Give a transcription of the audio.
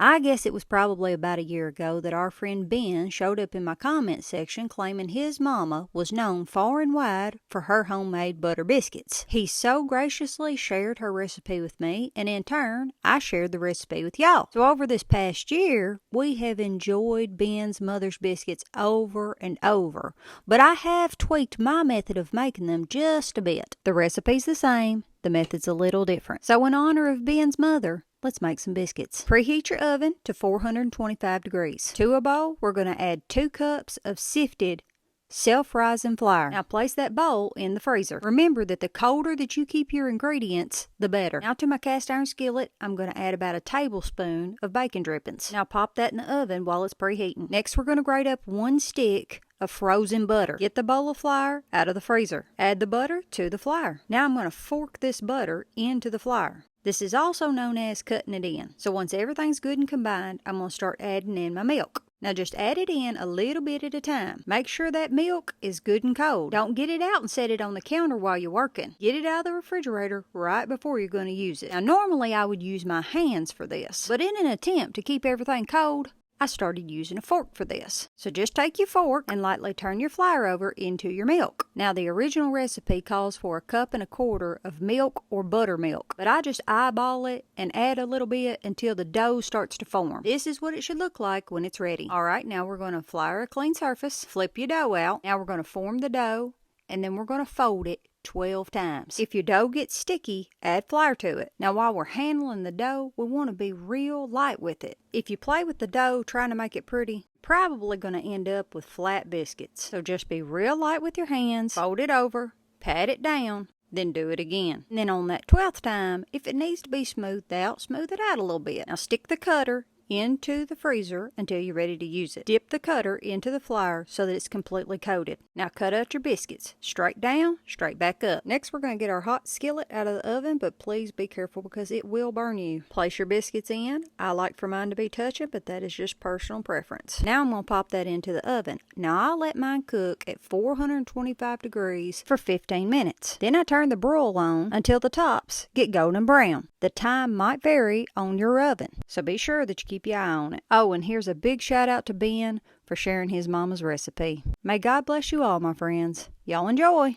I guess it was probably about a year ago that our friend Ben showed up in my comment section claiming his mama was known far and wide for her homemade butter biscuits. He so graciously shared her recipe with me, and in turn, I shared the recipe with y'all. So over this past year, we have enjoyed Ben's mother's biscuits over and over, but I have tweaked my method of making them just a bit. The recipe's the same, the method's a little different. So in honor of Ben's mother, let's make some biscuits. Preheat your oven to 425 degrees. To a bowl, we're going to add 2 cups of sifted self-rising flour. Now place that bowl in the freezer. Remember that the colder that you keep your ingredients, the better. Now to my cast iron skillet, I'm going to add about a tablespoon of bacon drippings. Now pop that in the oven while it's preheating. Next, we're going to grate up 1 stick of frozen butter. Get the bowl of flour out of the freezer. Add the butter to the flour. Now I'm going to fork this butter into the flour. This is also known as cutting it in. So once everything's good and combined, I'm going to start adding in my milk. Now just add it in a little bit at a time. Make sure that milk is good and cold. Don't get it out and set it on the counter while you're working. Get it out of the refrigerator right before you're going to use it. Now normally I would use my hands for this, but in an attempt to keep everything cold, I started using a fork for this. So just take your fork and lightly turn your flour over into your milk. Now the original recipe calls for 1.25 cups of milk or buttermilk, but I just eyeball it and add a little bit until the dough starts to form. This is what it should look like when it's ready. Alright, now we're going to flour a clean surface, flip your dough out. Now we're going to form the dough and then we're going to fold it 12 times. If your dough gets sticky, add flour to it. Now while we're handling the dough, we want to be real light with it. If you play with the dough trying to make it pretty, you're probably going to end up with flat biscuits. So just be real light with your hands, fold it over, pat it down, then do it again. And then on that 12th time, if it needs to be smoothed out, smooth it out a little bit. Now stick the cutter into the freezer until you're ready to use it. Dip the cutter into the flour so that it's completely coated. Now cut out your biscuits. Straight down, straight back up. Next we're going to get our hot skillet out of the oven, but please be careful because it will burn you. Place your biscuits in. I like for mine to be touching, but that is just personal preference. Now I'm going to pop that into the oven. Now I'll let mine cook at 425 degrees for 15 minutes. Then I turn the broil on until the tops get golden brown. The time might vary on your oven, so be sure that you keep your eye on it. Oh, and here's a big shout out to Ben for sharing his mama's recipe. May God bless you all, my friends. Y'all enjoy.